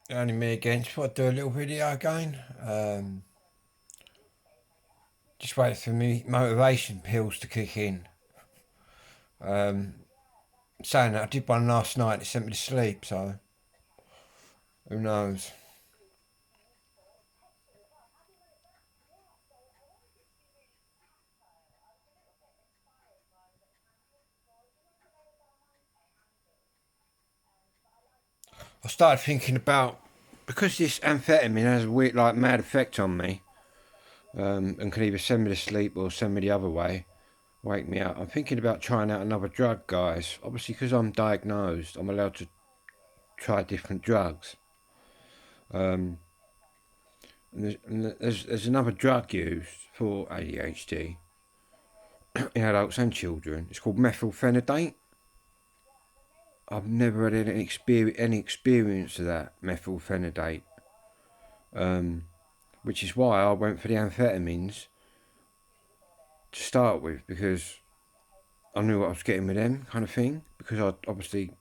Only me again. Just want to do a little video again. Just wait for me motivation pills to kick in. Saying that I did one last night. It sent me to sleep. So who knows? I started thinking about because this amphetamine has a weird, like, mad effect on me, and can either send me to sleep or send me the other way, wake me up. I'm thinking about trying out another drug, guys. Obviously, because I'm diagnosed, I'm allowed to try different drugs. And there's another drug used for ADHD in adults and children. It's called methylphenidate. I've never had any experience of that methylphenidate, which is why I went for the amphetamines to start with, because I knew what I was getting with them, kind of thing. Because I obviously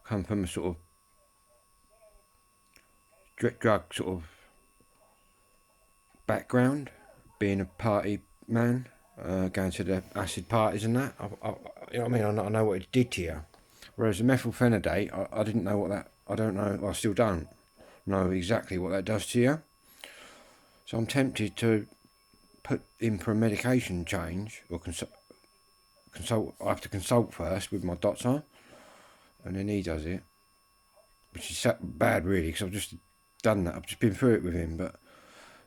come from a sort of drug sort of background, being a party man, going to the acid parties and that. You know what I mean? I know what it did to you. Whereas the methylphenidate, I didn't know what that. I don't know. I still don't know exactly what that does to you. So I'm tempted to put in for a medication change or consult. I have to consult first with my doctor, and then he does it, which is bad really, because I've just done that. I've just been through it with him, but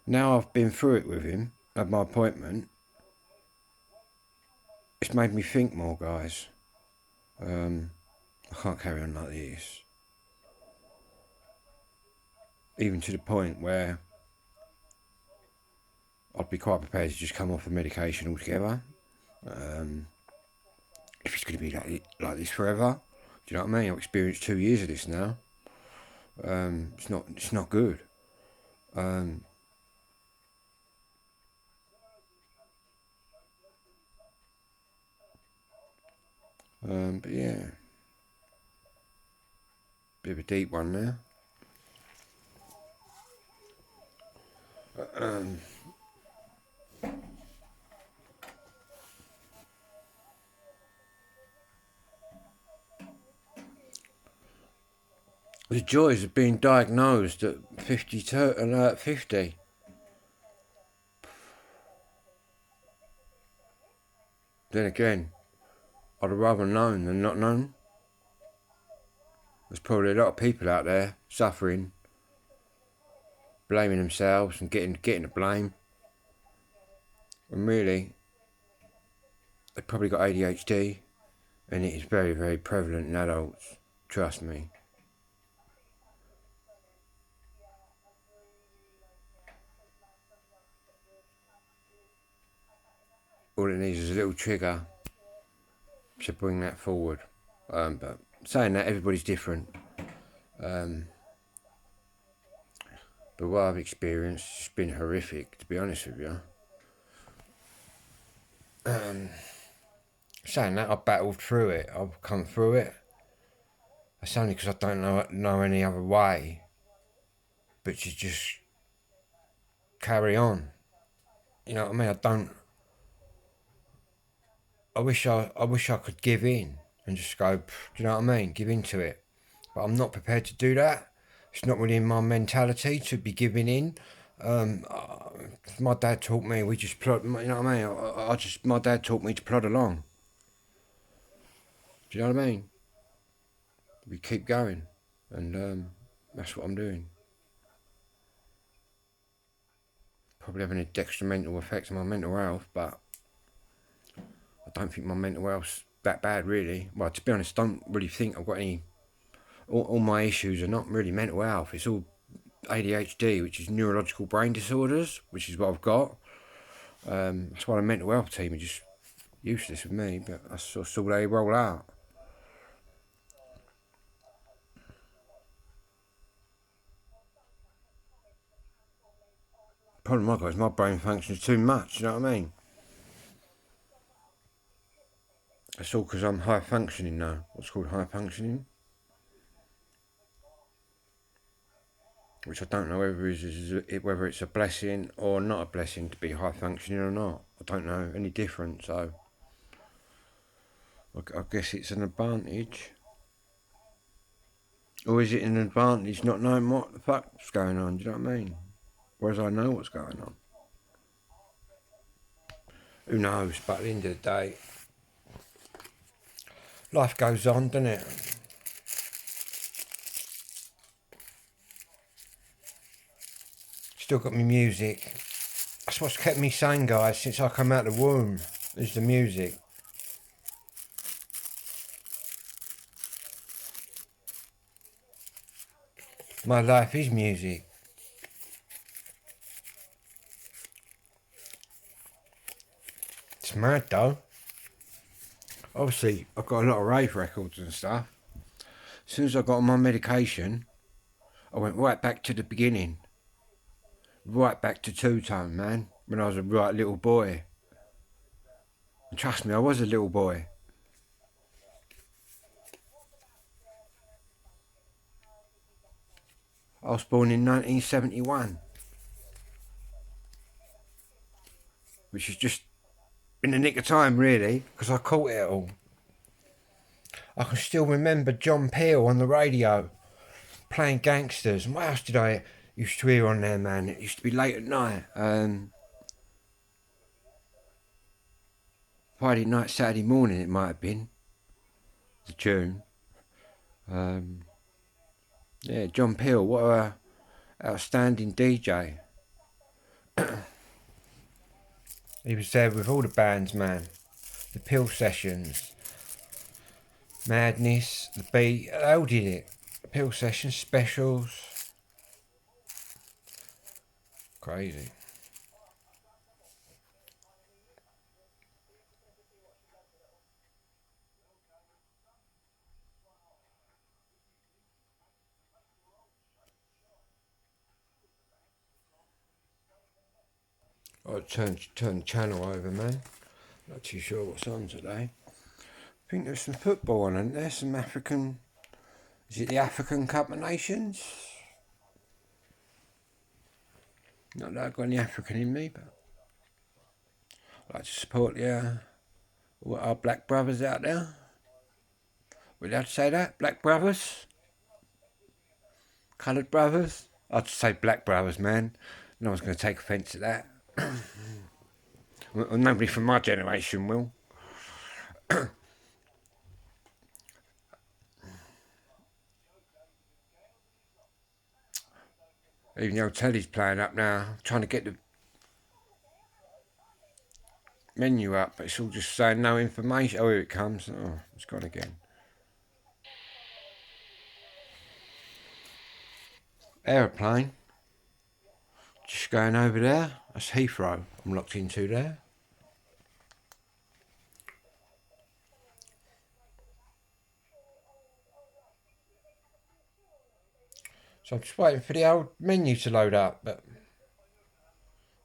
now I've been through it with him at my appointment. It's made me think more, guys. I can't carry on like this. Even to the point where I'd be quite prepared to just come off the medication altogether. If it's going to be like this forever, do you know what I mean? I've experienced 2 years of this now. It's not good. But yeah, bit of a deep one there. The joys of being diagnosed at 52 and at 50. Then again, I'd have rather known than not known. There's probably a lot of people out there suffering, blaming themselves and getting the blame. And really, they've probably got ADHD, and it is very, very prevalent in adults. Trust me. All it needs is a little trigger to bring that forward. But saying that, everybody's different. But what I've experienced has been horrific, to be honest with you. Saying that, I've battled through it. I've come through it. It's only because I don't know any other way, but to just carry on. You know what I mean? I don't. I wish I could give in and just go. Do you know what I mean? Give in to it, but I'm not prepared to do that. It's not really in my mentality to be giving in. My dad taught me we just plod. You know what I mean? My dad taught me to plod along. Do you know what I mean? We keep going, and that's what I'm doing. Probably having a detrimental effect on my mental health, but I don't think my mental health's that bad, really. Well, to be honest, I don't really think I've got any. All my issues are not really mental health. It's all ADHD, which is neurological brain disorders, which is what I've got. That's why the mental health team are just useless with me, but that's all they roll out. Problem I got is my brain functions too much. You know what I mean? It's all because I'm high functioning now. What's called high functioning? which I don't know whether it's a blessing or not a blessing to be high functioning or not. I don't know any different, so I guess it's an advantage. Or is it an advantage not knowing what the fuck's going on? Do you know what I mean? Whereas I know what's going on. Who knows? But at the end of the day, life goes on, doesn't it? Still got my music. That's what's kept me sane, guys, since I come out of the womb, is the music. My life is music. It's mad though. Obviously, I've got a lot of rave records and stuff. As soon as I got on my medication, I went right back to the beginning. Right back to two-tone, man, when I was a right little boy. And trust me, I was a little boy. I was born in 1971. Which is just in the nick of time, really, because I caught it all. I can still remember John Peel on the radio playing Gangsters. And what else did I used to hear on there, man? It used to be late at night. Friday night, Saturday morning, it might have been. The tune. Yeah, John Peel, what a outstanding DJ. He was there with all the bands, man. The Peel Sessions, Madness, The Beat, they all did it. Peel Sessions, Specials. Crazy. I'll turn the channel over, man. Not too sure what's on today. I think there's some football on, isn't there? Some African... Is it the African Cup of Nations? Not that I've got any African in me, but I like to support our black brothers out there. We're allowed to say that? Black brothers? Coloured brothers? I'd say black brothers, man. No one's going to take offence to that. Well, nobody from my generation will. Even the old telly's playing up now. I'm trying to get the menu up, but it's all just saying no information. Oh, here it comes. Oh, it's gone again. Aeroplane. Just going over there. That's Heathrow I'm locked into there. So I'm just waiting for the old menu to load up, but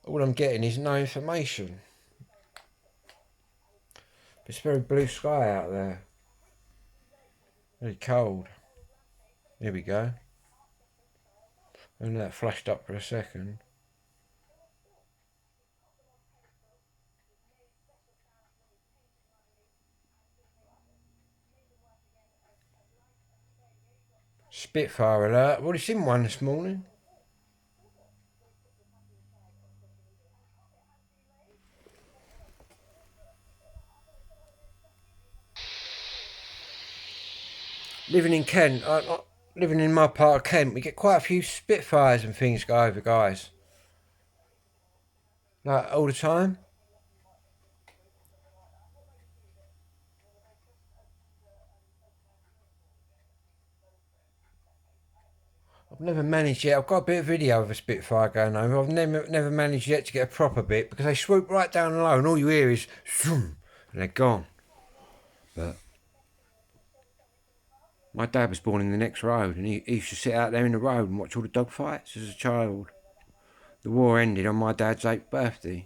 all I'm getting is no information. It's very blue sky out there. Very cold. Here we go. Only that flashed up for a second. Spitfire alert. Well, it's in one this morning. Living in Kent, living in my part of Kent, we get quite a few Spitfires and things go over, guys. Like, all the time. I've never managed yet. I've got a bit of video of a Spitfire going over. I've never managed yet to get a proper bit because they swoop right down low and all you hear is zoom and they're gone. But my dad was born in the next road and he used to sit out there in the road and watch all the dogfights as a child. The war ended on my dad's 8th birthday.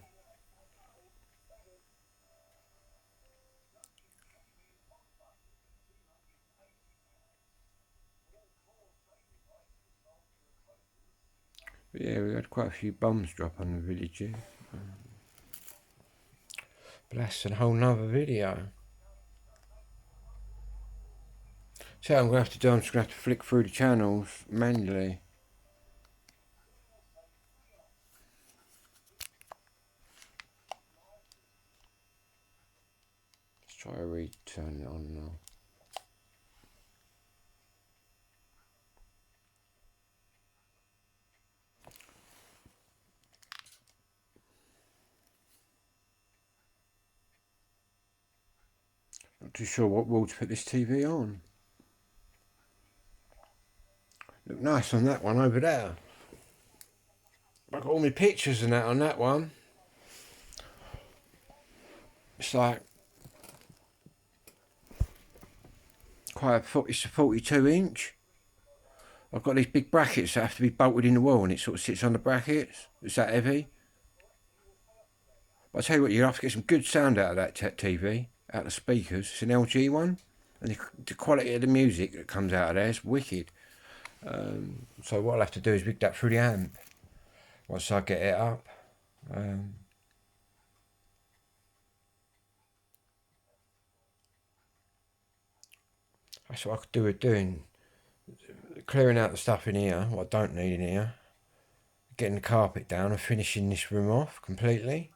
But yeah, we had quite a few bombs drop on the village here. But that's a whole nother video. So I'm going to have to do, I'm just going to have to flick through the channels manually. Let's try to return it on now. Not too sure what wall to put this TV on. Look nice on that one over there. I've got all my pictures and that on that one. It's like it's a 42-inch. I've got these big brackets that have to be bolted in the wall, and it sort of sits on the brackets. It's that heavy. But I tell you what, you have to get some good sound out of that TV, out of the speakers. It's an LG one, and the quality of the music that comes out of there is wicked. So what I'll have to do is rig that through the amp once I get it up. That's what I could do with doing. Clearing out the stuff in here, what I don't need in here. Getting the carpet down and finishing this room off completely.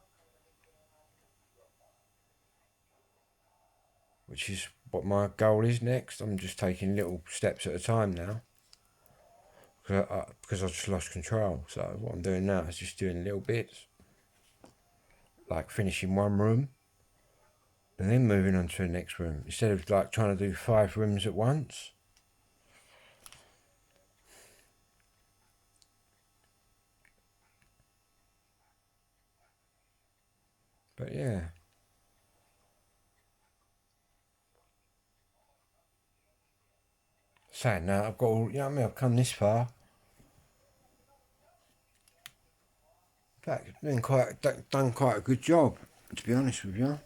Which is what my goal is next. I'm just taking little steps at a time now. Because I just lost control. So what I'm doing now is just doing little bits. Like finishing one room. And then moving on to the next room. Instead of like trying to do 5 rooms at once. But yeah. Sad now, I've got all, you know what I mean, I've come this far. In fact, it's done quite a good job, to be honest with you.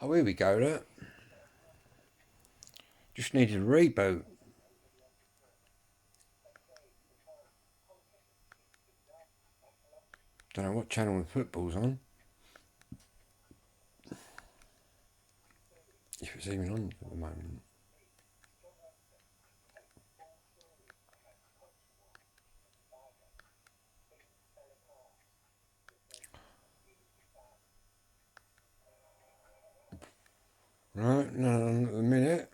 Oh, here we go, look. Just needed a reboot. Don't know what channel the football's on. If it's even on at the moment. Right, no, at the minute.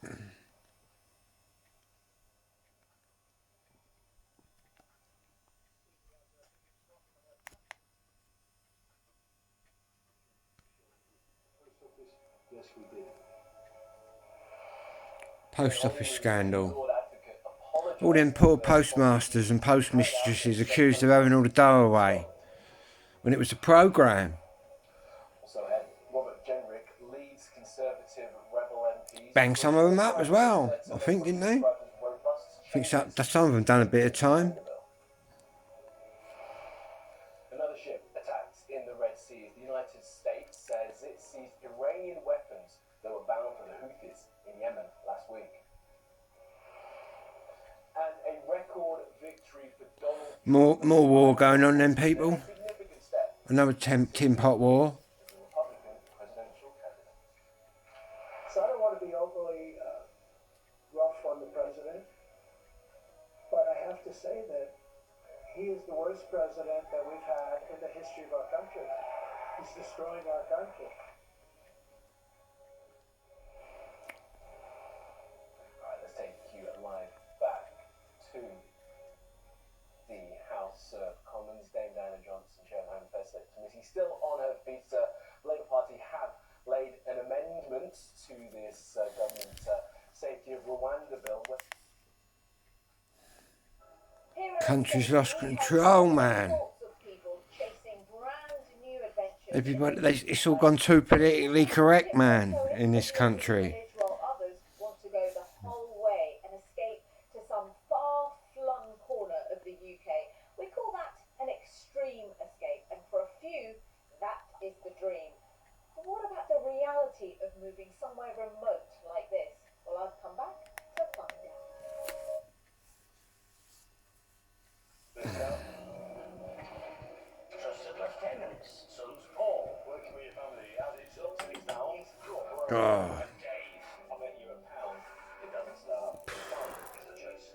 Post office scandal. All them poor postmasters and postmistresses accused of having all the dough away. When it was a programme. Banged some of them up as well, I think, didn't they? I think some of them done a bit of time. Another ship attacked in the Red Sea. The United States says it seized Iranian weapons that were bound for the Houthis in Yemen last week. And a record victory for Donald Trump. More war going on then, people. Another tin pot war. So I don't want to be overly rough on the president, but I have to say that he is the worst president that we've had in the history of our country. He's destroying our country. All right, let's take you live back to the House of Commons. Dame Diana Johnson, Chair of the Home Affairs Committee, still on her feet. Labour Party have laid an amendment to this government safety of Rwanda bill. Country's lost control, man. Everybody, it's all gone too politically correct, man, in this country. Others want to go the whole way and escape to some far-flung corner of the UK. We call that an extreme escape, and for a few, that is the dream. But what Oh. I bet you £1 it doesn't start. Fun is the chase.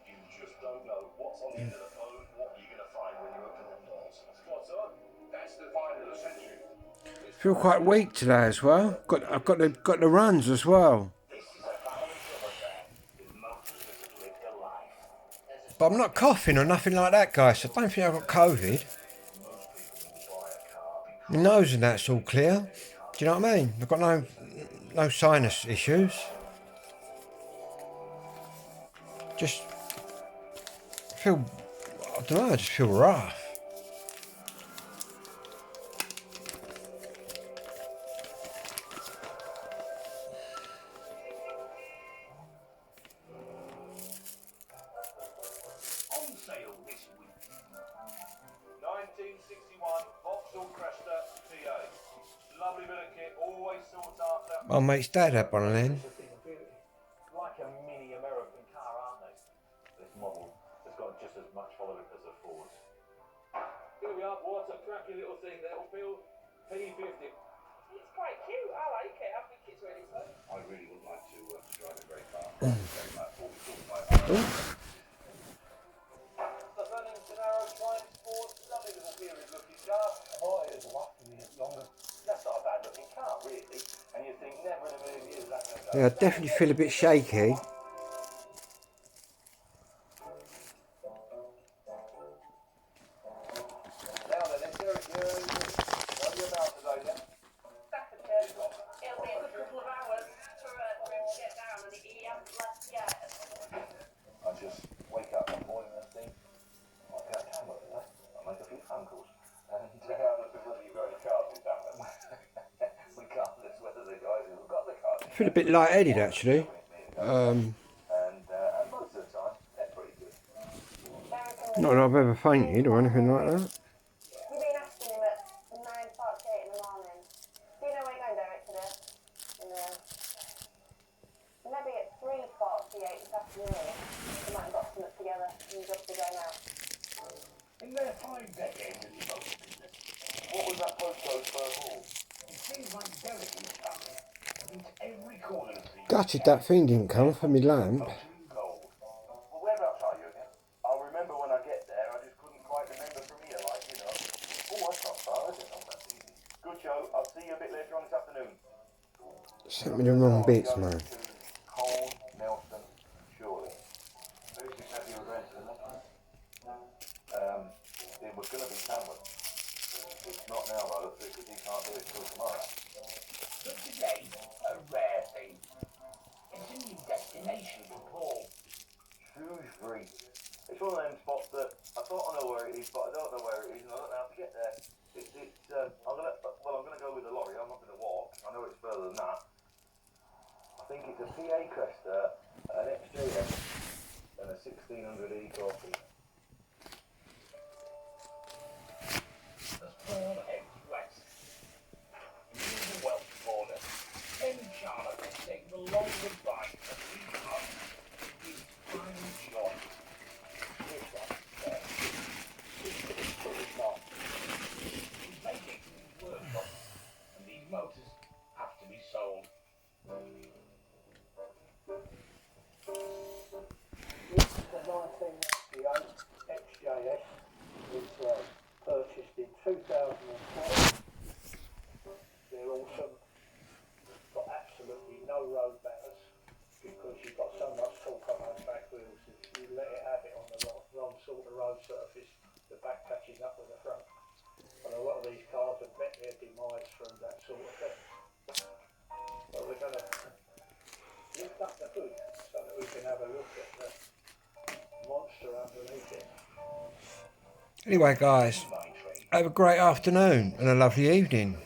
You just don't know what's on the end of the phone, what you're going to find when you open them doors. Spot on. That's the find of the century. Feel quite weak today as well. I've got the runs as well. This is a family thoroughfare with motors that have lived a life. But I'm not coughing or nothing like that, guys. I don't think I've got COVID. My nose and that's all clear. Do you know what I mean? I've got no sinus issues. Just feel, I don't know, I just feel rough. On sale this week. 1961 Vauxhall Cresta TA. Lovely bit of kit, always sought after. My mate's dad had one of them. Like a mini American car, aren't they? This model has got just as much following as a Ford. Here we are, what a cracking little thing there, Bill. P50. It's quite cute. I like it. I think it's really fun. I really would like to drive a great car. About 40, 45. The Burning Sonaro Triumph Sport, lovely little period looking car. Oh, it is lucky longer. That's not a bad looking car, really. And you think never in a million years that's going to go. Yeah, I definitely feel a bit shaky. Now then, let's go. What are you about today, then? Staffordshire. It'll be a good couple of hours for him to get down, and he hasn't left yet. I just wake up one morning and think, I might be out of town with today. I'll make a few phone calls. And I'm looking whether you've got any cars in town. Regardless whether the guys who've got the cars. I feel a bit lightheaded actually. And most of the time, they're pretty good. Not that I've ever fainted or anything like that. You've been asking him at 9:48 in the morning. Do you know where you're going, Derek, today? No. Maybe at 3:48 this afternoon. We might have got something together and just be going out. In their 5 decades in the motor business, what was that postcode for all? It seems like Derek and his family have been to every corner of the Gutted that thing didn't come for me lamp. gold. Well, whereabouts are you again? I'll remember when I get there. I just couldn't quite remember from here, like, you know. Oh, that's not far, is it? Oh, that's easy. Good show. I'll see you a bit later on this afternoon. Sent me the wrong bits, man. Cole, Nelson, surely. Who's this have your address, isn't it? It was going to be Tamworth. It's not now, by the look, because he can't do it till tomorrow. But today, a rare thing. It's a new destination for Paul. Shrewsbury. It's one of them spots that I thought I know where it is, but I don't know where it is, and I don't know how to get there. I'm gonna go with the lorry. I'm not gonna walk. I know it's further than that. I think it's a PA Cresta, an XJS, and a 1600E coffee. As Paul heads west, near the Welsh border, Ben Charlotte will take the long goodbye of his heart. His final joy. Here's one there. It's not. He's making his workshop, and these motors have to be sold. This is a 1998 XJS. It's purchased in 2004. They're awesome. Got absolutely no road banners because you've got so much torque on those back wheels. If you let it have it on the wrong sort of road surface, the back catches up with the front. And a lot of these cars have met their demise from that sort of thing. So we're going to lift up the hood so that we can have a look at the monster underneath it. Anyway, guys, have a great afternoon and a lovely evening.